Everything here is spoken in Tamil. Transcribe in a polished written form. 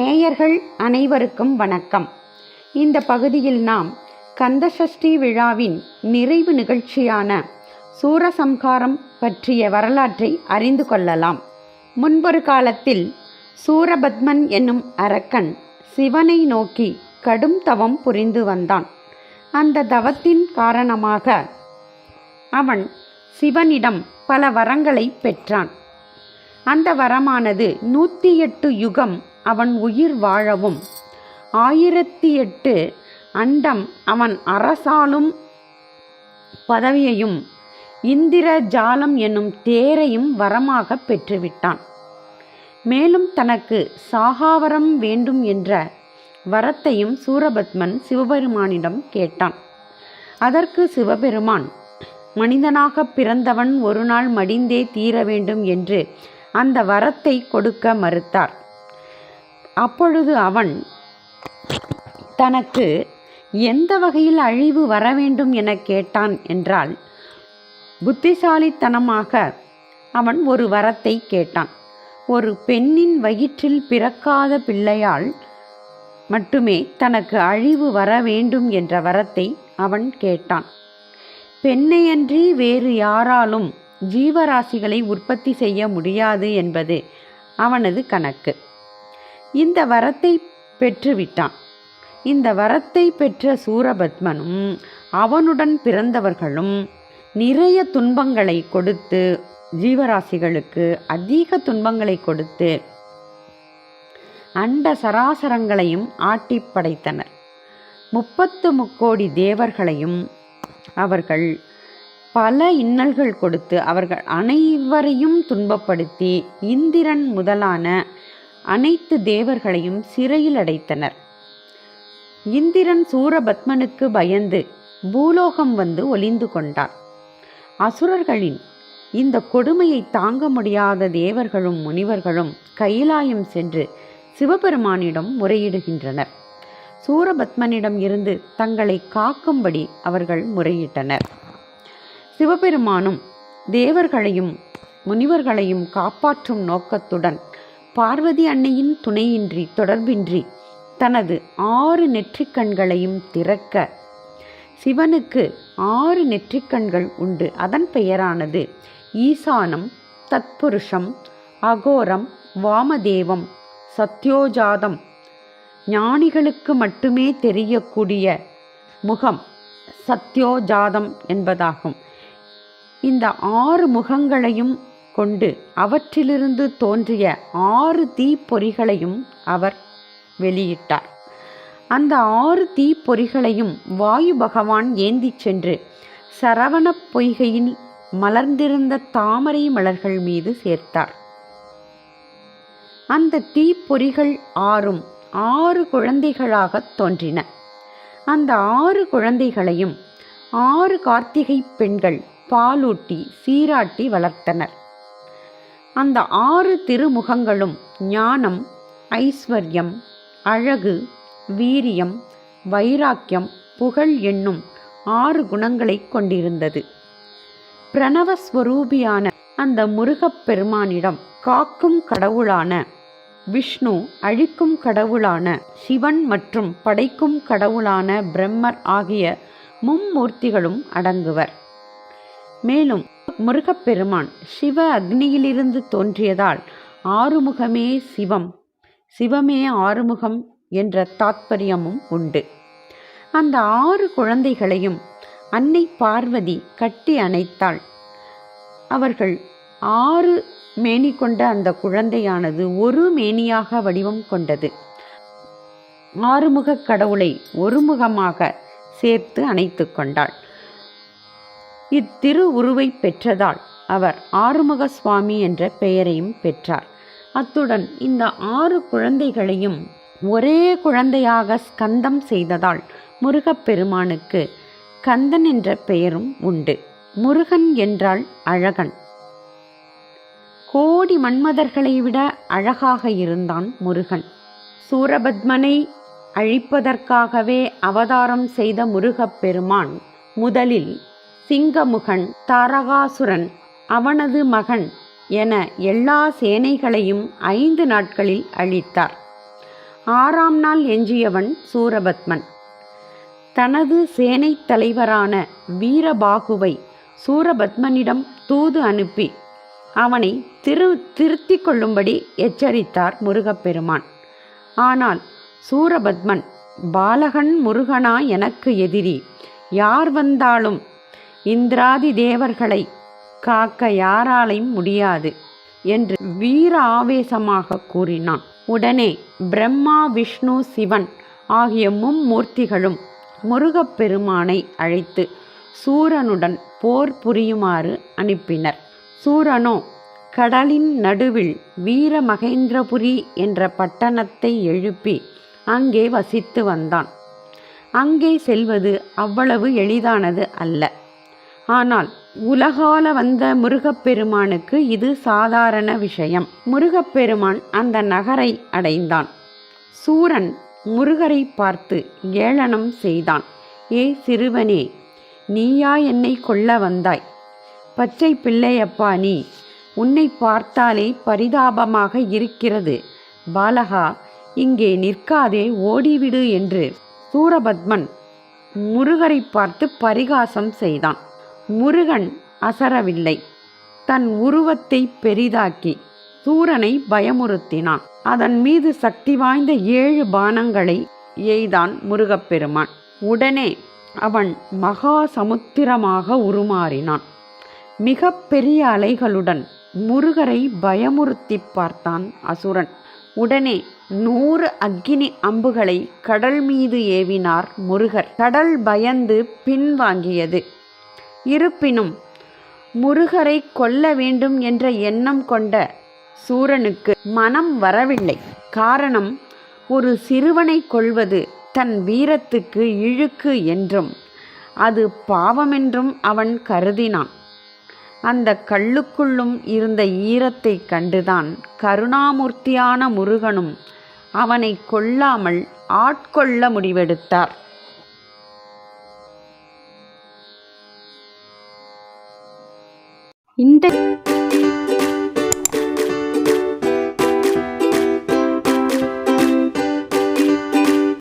நேயர்கள் அனைவருக்கும் வணக்கம். இந்த பகுதியில் நாம் கந்தசஷ்டி விழாவின் நிறைவு நிகழ்ச்சியான சூரசம்ஹாரம் பற்றிய வரலாற்றை அறிந்து கொள்ளலாம். முன்பொரு காலத்தில் சூரபத்மன் என்னும் அரக்கன் சிவனை நோக்கி கடும் தவம் புரிந்து வந்தான். அந்த தவத்தின் காரணமாக அவன் சிவனிடம் பல வரங்களை பெற்றான். அந்த வரமானது 108 யுகம் அவன் உயிர் வாழவும், 1008 அண்டம் அவன் அரசாளும் பதவியையும், இந்திர ஜாலம் என்னும் தேரையும் வரமாக பெற்றுவிட்டான். மேலும் தனக்கு சாகாவரம் வேண்டும் என்ற வரத்தையும் சூரபத்மன் சிவபெருமானிடம் கேட்டான். அதற்கு சிவபெருமான், மனிதனாக பிறந்தவன் ஒரு நாள் மடிந்தே தீர வேண்டும் என்று அந்த வரத்தை கொடுக்க மறுத்தார். அப்பொழுது அவன் தனக்கு எந்த வகையில் அழிவு வர வேண்டும் என கேட்டான் என்றால், புத்திசாலித்தனமாக அவன் ஒரு வரத்தை கேட்டான். ஒரு பெண்ணின் வயிற்றில் பிறக்காத பிள்ளையால் மட்டுமே தனக்கு அழிவு வர வேண்டும் என்ற வரத்தை அவன் கேட்டான். பெண்ணையன்றி வேறு யாராலும் ஜீவராசிகளை உற்பத்தி செய்ய முடியாது என்பது அவனது கணக்கு. இந்த வரத்தை பெற்றுவிட்டான். இந்த வரத்தை பெற்ற சூரபத்மனும் அவனுடன் பிறந்தவர்களும் நிறைய துன்பங்களை கொடுத்து, ஜீவராசிகளுக்கு அதிக துன்பங்களை கொடுத்து அண்ட சராசரங்களையும் ஆட்டி படைத்தனர். 30 முக்கோடி தேவர்களையும் அவர்கள் பல இன்னல்கள் கொடுத்து அவர்கள் அனைவரையும் துன்பப்படுத்தி இந்திரன் முதலான அனைத்து தேவர்களையும் சிறையில் அடைத்தனர். இந்திரன் சூரபத்மனுக்கு பயந்து பூலோகம் வந்து ஒளிந்து கொண்டார். அசுரர்களின் இந்த கொடுமையை தாங்க முடியாத தேவர்களும் முனிவர்களும் கைலாயம் சென்று சிவபெருமானிடம் முறையிடுகின்றனர். சூரபத்மனிடம் இருந்து தங்களை காக்கும்படி அவர்கள் முறையிட்டனர். சிவபெருமானும் தேவர்களையும் முனிவர்களையும் காப்பாற்றும் நோக்கத்துடன் பார்வதி அன்னையின் துணையின்றி தொடர்பின்றி தனது 6 நெற்றிக்கண்களையும் திறக்க, சிவனுக்கு 6 நெற்றிக்கண்கள் உண்டு. அதன் பெயரானது ஈசானம், தத்புருஷம், அகோரம், வாமதேவம், சத்யோஜாதம். ஞானிகளுக்கு மட்டுமே தெரியக்கூடிய முகம் சத்யோஜாதம் என்பதாகும். இந்த 6 முகங்களையும் கொண்டு அவற்றிலிருந்து தோன்றிய 6 தீப்பொறிகளையும் அவர் வெளியிட்டார். அந்த 6 தீப்பொறிகளையும் வாயு பகவான் ஏந்திச் சென்று சரவண பொய்கையில் மலர்ந்திருந்த தாமரை மலர்கள் மீது சேர்த்தார். அந்த தீப்பொறிகள் 6ம் 6 குழந்தைகளாக தோன்றின. அந்த 6 குழந்தைகளையும் 6 கார்த்திகை பெண்கள் பாலூட்டி சீராட்டி வளர்த்தனர். அந்த 6 திருமுகங்களும் ஞானம், ஐஸ்வர்யம், அழகு, வீரியம், வைராக்கியம், புகழ் என்னும் 6 குணங்களை கொண்டிருந்தது. பிரணவஸ்வரூபியான அந்த முருகப்பெருமானிடம் காக்கும் கடவுளான விஷ்ணு, அழிக்கும் கடவுளான சிவன் மற்றும் படைக்கும் கடவுளான பிரம்மர் ஆகிய மும்மூர்த்திகளும் அடங்குவர். மேலும் முருகப்பெருமான் சிவ அக்னியிலிருந்து தோன்றியதால் ஆறுமுகமே சிவம், சிவமே ஆறுமுகம் என்ற தாத்பரியமும் உண்டு. அந்த 6 குழந்தைகளையும் அன்னை பார்வதி கட்டி அணைத்தாள். அவர்கள் 6 மேனி கொண்ட அந்த குழந்தையானது ஒரு மேனியாக வடிவம் கொண்டது. ஆறுமுக கடவுளை ஒருமுகமாக சேர்த்து அணைத்து கொண்டாள். இத்திரு உருவை பெற்றதால் அவர் ஆறுமுக சுவாமி என்ற பெயரையும் பெற்றார். அத்துடன் இந்த 6 குழந்தைகளையும் ஒரே குழந்தையாக ஸ்கந்தம் செய்ததால் முருகப்பெருமானுக்கு கந்தன் என்ற பெயரும் உண்டு. முருகன் என்றால் அழகன். கோடி மன்மதர்களை விட அழகாக இருந்தான் முருகன். சூரபத்மனை அழிப்பதற்காகவே அவதாரம் செய்த முருகப்பெருமான் முதலில் சிங்கமுகன், தாரகாசுரன், அவனது மகன் என எல்லா சேனைகளையும் 5 நாட்களில் அழித்தார். 6ஆம் நாள் எஞ்சியவன் சூரபத்மன். தனது சேனை தலைவரான வீரபாகுவை சூரபத்மனிடம் தூது அனுப்பி அவனை திருத்திக் கொள்ளும்படி எச்சரித்தார் முருகப்பெருமான். ஆனால் சூரபத்மன், பாலகன் முருகனா எனக்கு எதிரி, யார் வந்தாலும் இந்திராதி தேவர்களை காக்க யாராலையும் முடியாது என்று வீர ஆவேசமாக கூறினான். உடனே பிரம்மா, விஷ்ணு, சிவன் ஆகிய மும்மூர்த்திகளும் முருகப்பெருமானை அழைத்து சூரனுடன் போர் புரியுமாறு அனுப்பினர். சூரனோ கடலின் நடுவில் வீரமகேந்திரபுரி என்ற பட்டணத்தை எழுப்பி அங்கே வசித்து வந்தான். அங்கே செல்வது அவ்வளவு எளிதானது அல்ல. ஆனால் உலகால வந்த முருகப்பெருமானுக்கு இது சாதாரண விஷயம். முருகப்பெருமான் அந்த நகரை அடைந்தான். சூரன் முருகரை பார்த்து ஏளனம் செய்தான். ஏ சிறுவனே, நீயா என்னை கொல்ல வந்தாய்? பச்சை பிள்ளையப்பா நீ, உன்னை பார்த்தாலே பரிதாபமாக இருக்கிறது. பாலகா, இங்கே நிற்காதே, ஓடிவிடு என்று சூரபத்மன் முருகரை பார்த்து பரிகாசம் செய்தான். முருகன் அசரவில்லை. தன் உருவத்தை பெரிதாக்கி சூரனை பயமுறுத்தினான். அதன் மீது சக்தி வாய்ந்த 7 பானங்களை எய்தான் முருகப்பெருமான். உடனே அவன் மகா சமுத்திரமாக உருமாறினான். மிக பெரிய அலைகளுடன் முருகரை பயமுறுத்தி பார்த்தான் அசுரன். உடனே 100 அக்கினி அம்புகளை கடல் மீது ஏவினார் முருகர். கடல் பயந்து பின்வாங்கியது. இருப்பினும் முருகரை கொல்ல வேண்டும் என்ற எண்ணம் கொண்ட சூரனுக்கு மனம் வரவில்லை. காரணம், ஒரு சிறுவனை கொல்வது தன் வீரத்துக்கு இழுக்கு என்றும் அது பாவமென்றும் அவன் கருதினான். அந்த கல்லுக்குள்ளும் இருந்த ஈரத்தை கண்டுதான் கருணாமூர்த்தியான முருகனும் அவனை கொல்லாமல் ஆட்கொள்ள முடிவெடுத்தார். இந்த